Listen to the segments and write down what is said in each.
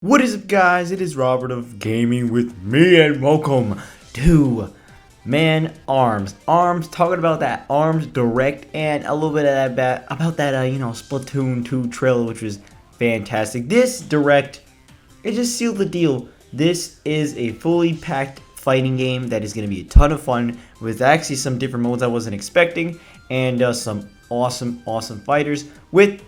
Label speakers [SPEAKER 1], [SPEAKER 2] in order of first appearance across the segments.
[SPEAKER 1] What is up, guys? It is Robert of Gaming with me, and welcome to Arms. Talking about that Arms Direct and a little bit of that about that Splatoon 2 trailer, which was fantastic. This Direct, it just sealed the deal. This is a fully packed fighting game that is going to be a ton of fun with actually some different modes I wasn't expecting and some awesome fighters. They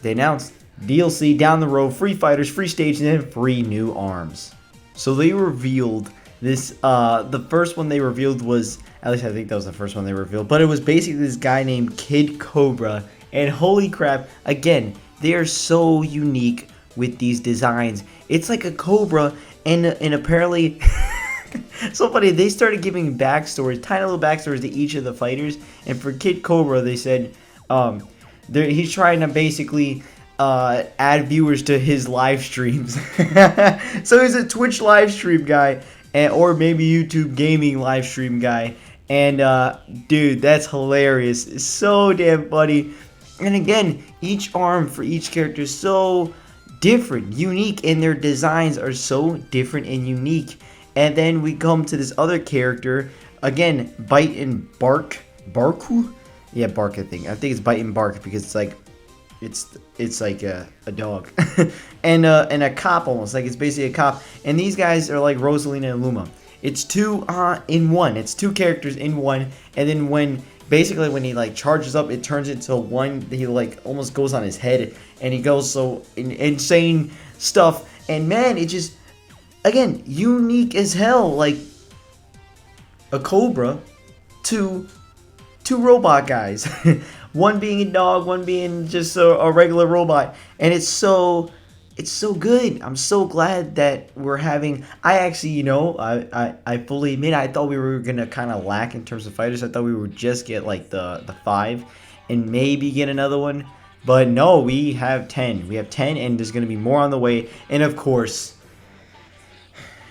[SPEAKER 1] announced DLC down the road, free fighters, free stages, and free new arms. So they revealed this, the first one they revealed was, at least I think that was the first one they revealed, but it was basically this guy named Kid Cobra, and holy crap, again, they are so unique with these designs. It's like a cobra, and apparently, so funny, they started giving backstories, tiny little backstories to each of the fighters, and for Kid Cobra, they said, he's trying to basically add viewers to his live streams. So he's a Twitch live stream guy, or maybe YouTube gaming live stream guy. And dude, that's hilarious. It's so damn funny. And again, each arm for each character is so different, unique, and their designs are so different and unique. And then we come to this other character, again, Byte Barq. Barq? Yeah, Barq, I think it's Byte Barq because it's like it's like a dog and a cop, almost like it's basically a cop, and these guys are like Rosalina and Luma. It's two in one. It's two characters in one, and then when he like charges up, it turns into one. He like almost goes on his head, and he goes so insane stuff, and man, it just, again, unique as hell. Like a cobra, two robot guys. One being a dog, one being just a regular robot, and it's so good. I'm so glad that we're having. I actually, I fully admit, I thought we were gonna kind of lack in terms of fighters. I thought we would just get like the 5 and maybe get another one, but no, we have 10. We have 10, and there's gonna be more on the way. And of course,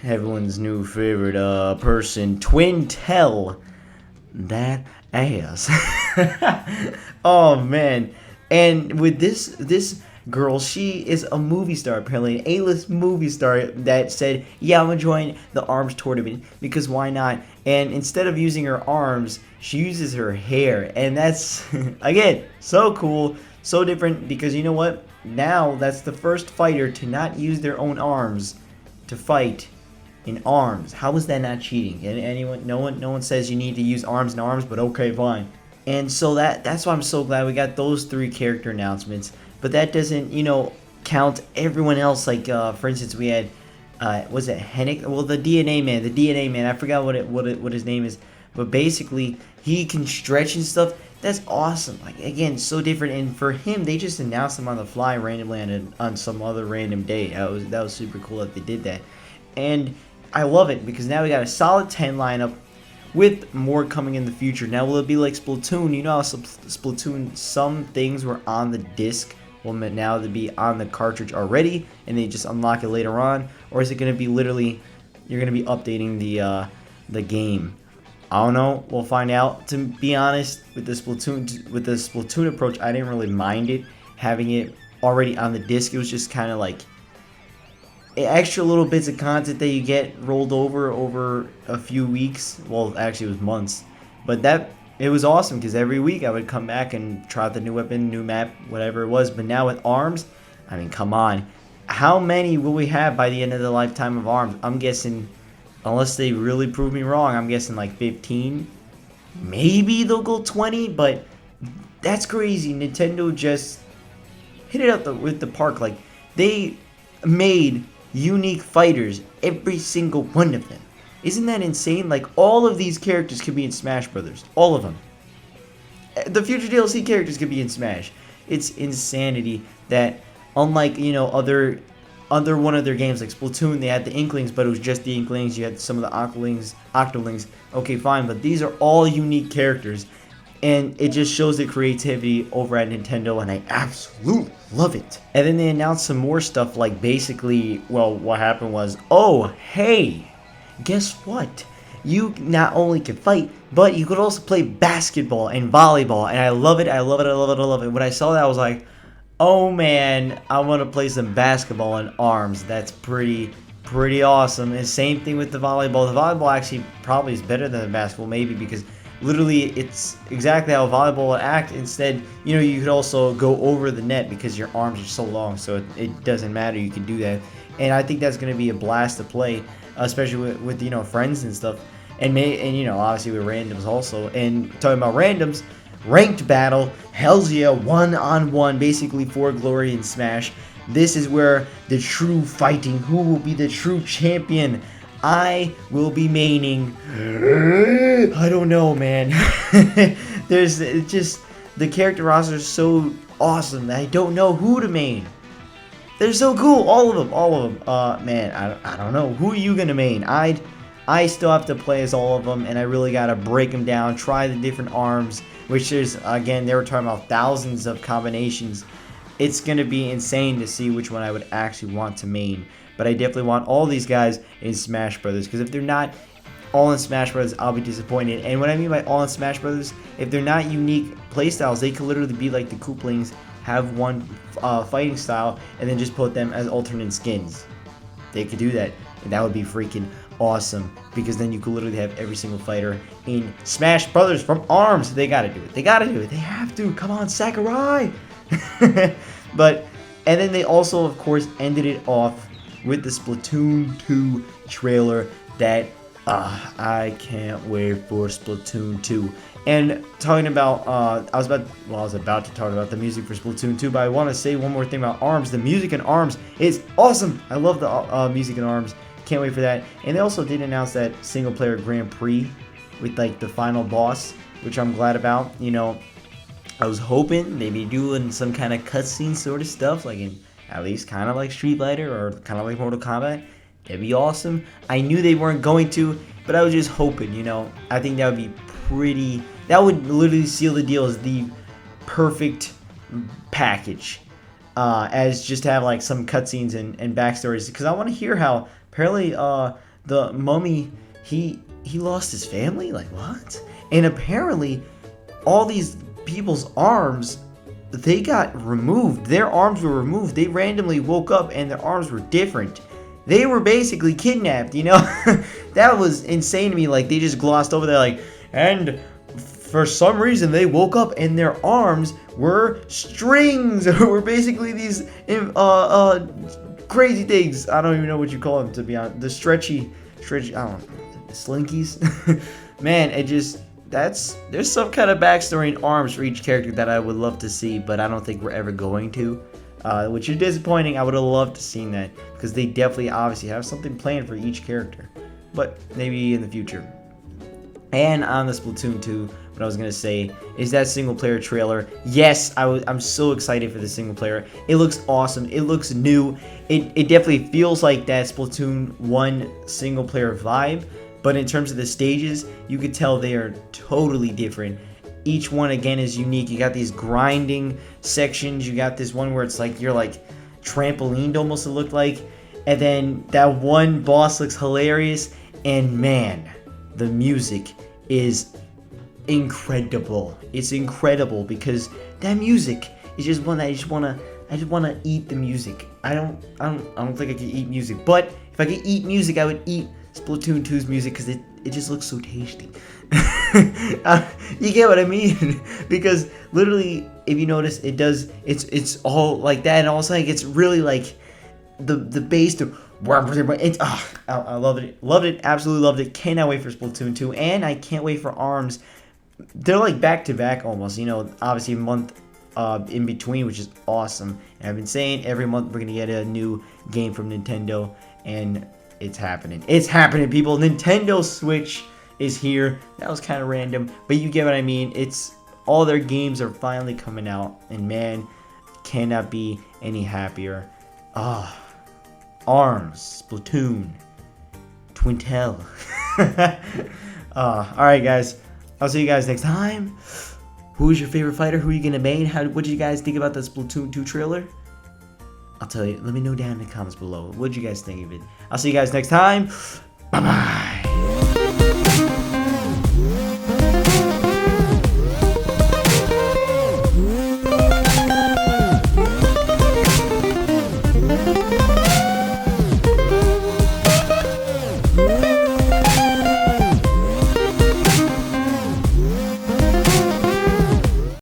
[SPEAKER 1] everyone's new favorite person, Twintelle. That ass. Oh man. And with this girl, she is a movie star, apparently an A-list movie star, that said, yeah, I'm gonna join the arms tournament because why not. And instead of using her arms, she uses her hair, and that's again so cool, so different, because you know what, now that's the first fighter to not use their own arms to fight in arms. How is that not cheating? Anyone? No one says you need to use arms and arms, but okay, fine. And so that's why I'm so glad we got those 3 character announcements. But that doesn't, count everyone else. Like for instance, we had was it Hennick? Well, the DNA man. I forgot what his name is. But basically, he can stretch and stuff. That's awesome. Like, again, so different. And for him, they just announced him on the fly randomly on some other random day. That was super cool that they did that. And I love it because now we got a solid 10 lineup with more coming in the future. Now, will it be like Splatoon? You know how Splatoon, some things were on the disc, well, now to be on the cartridge already, and they just unlock it later on? Or is it going to be literally, you're going to be updating the game? I don't know. We'll find out. To be honest, with the Splatoon approach, I didn't really mind it, having it already on the disc. It was just kind of like extra little bits of content that you get rolled over a few weeks. Well, actually it was months, but it was awesome because every week I would come back and try out the new weapon, new map, whatever it was. But now with arms, I mean, come on, how many will we have by the end of the lifetime of arms? I'm guessing, unless they really prove me wrong, I'm guessing like 15. Maybe they'll go 20, but that's crazy. Nintendo just hit it out with the park. Like, they made unique fighters, every single one of them. Isn't that insane? Like, all of these characters could be in Smash Brothers. All of them. The future DLC characters could be in Smash. It's insanity that, unlike, other one of their games like Splatoon, they had the Inklings, but it was just the Inklings. You had some of the Octolings. Okay, fine, but these are all unique characters, and it just shows the creativity over at Nintendo, and I absolutely love it. And then they announced some more stuff, like basically, well, what happened was, oh, hey, guess what? You not only can fight, but you could also play basketball and volleyball, and I love it. When I saw that, I was like, Oh man, I want to play some basketball in ARMS. That's pretty awesome. And same thing with the volleyball. The volleyball actually probably is better than the basketball, maybe, because literally it's exactly how volleyball would act. Instead, you know, you could also go over the net because your arms are so long, so it doesn't matter. You can do that, and I think that's going to be a blast to play, especially with you know, friends and stuff, and you know, obviously with randoms also. And talking about randoms, ranked battle, hells yeah, 1-on-1, basically for glory in Smash. This is where the true fighting, who will be the true champion. I will be maining. I don't know, man. There's just, the character roster is so awesome that I don't know who to main. They're so cool, all of them. Man, I don't know. Who are you gonna main? I still have to play as all of them, and I really gotta break them down, try the different arms, which there's, again, they were talking about thousands of combinations. It's going to be insane to see which one I would actually want to main. But I definitely want all these guys in Smash Brothers, because if they're not all in Smash Brothers, I'll be disappointed. And what I mean by all in Smash Brothers, if they're not unique playstyles, they could literally be like the Kooplings, have one fighting style, and then just put them as alternate skins. They could do that, and that would be freaking awesome, because then you could literally have every single fighter in Smash Brothers from ARMS. They gotta do it. They gotta do it. They have to. Come on, Sakurai. But, and then they also, of course, ended it off with the Splatoon 2 trailer that I can't wait for Splatoon 2. And talking about, I was about to talk about the music for Splatoon 2, but I want to say one more thing about ARMS. The music in ARMS is awesome. I love the music in ARMS. Can't wait for that. And they also did announce that single player Grand Prix with like the final boss, which I'm glad about. You know, I was hoping maybe doing some kind of cutscene sort of stuff, like in at least kind of like Street Fighter or kind of like Mortal Kombat. That'd be awesome. I knew they weren't going to, but I was just hoping, you know. I think that would be pretty, that would literally seal the deal as the perfect package. As just to have like some cutscenes and backstories, because I want to hear how apparently the mummy, he lost his family, like what? And apparently all these people's arms, they got removed. Their arms were removed. They randomly woke up and their arms were different. They were basically kidnapped, you know. That was insane to me. Like, they just glossed over there, like, and for some reason they woke up and their arms were strings. Were basically these crazy things. I don't even know what you call them, to be honest. The stretchy, I don't know, slinkies. Man, it just, there's some kind of backstory in ARMS for each character that I would love to see, but I don't think we're ever going to, which is disappointing. I would have loved to see that, because they definitely obviously have something planned for each character, but maybe in the future. And on the Splatoon 2, what I was going to say is that single player trailer. Yes, I'm so excited for the single player. It looks awesome. It looks new. It definitely feels like that Splatoon 1 single player vibe. But in terms of the stages, you could tell they are totally different. Each one, again, is unique. You got these grinding sections. You got this one where it's like you're like trampolined almost, it looked like. And then that one boss looks hilarious. And man, the music is incredible. It's incredible, because that music is just one that I just wanna eat the music. I don't think I can eat music. But if I could eat music, I would eat Splatoon 2's music, because it just looks so tasty. You get what I mean? Because literally, if you notice, it's all like that, and also like it's really like the bass to it's, I loved it, absolutely loved it. Cannot wait for Splatoon 2, and I can't wait for ARMS. They're like back to back almost, you know, obviously a month in between, which is awesome. And I've been saying every month we're gonna get a new game from Nintendo, and it's happening. It's happening, people. Nintendo Switch is here. That was kind of random, but you get what I mean. It's all their games are finally coming out, and man, cannot be any happier. ARMS, Splatoon, Twintelle. Alright guys, I'll see you guys next time. Who's your favorite fighter? Who are you gonna main? What did you guys think about the Splatoon 2 trailer? I'll tell you, let me know down in the comments below. What did you guys think of it? I'll see you guys next time. Bye bye.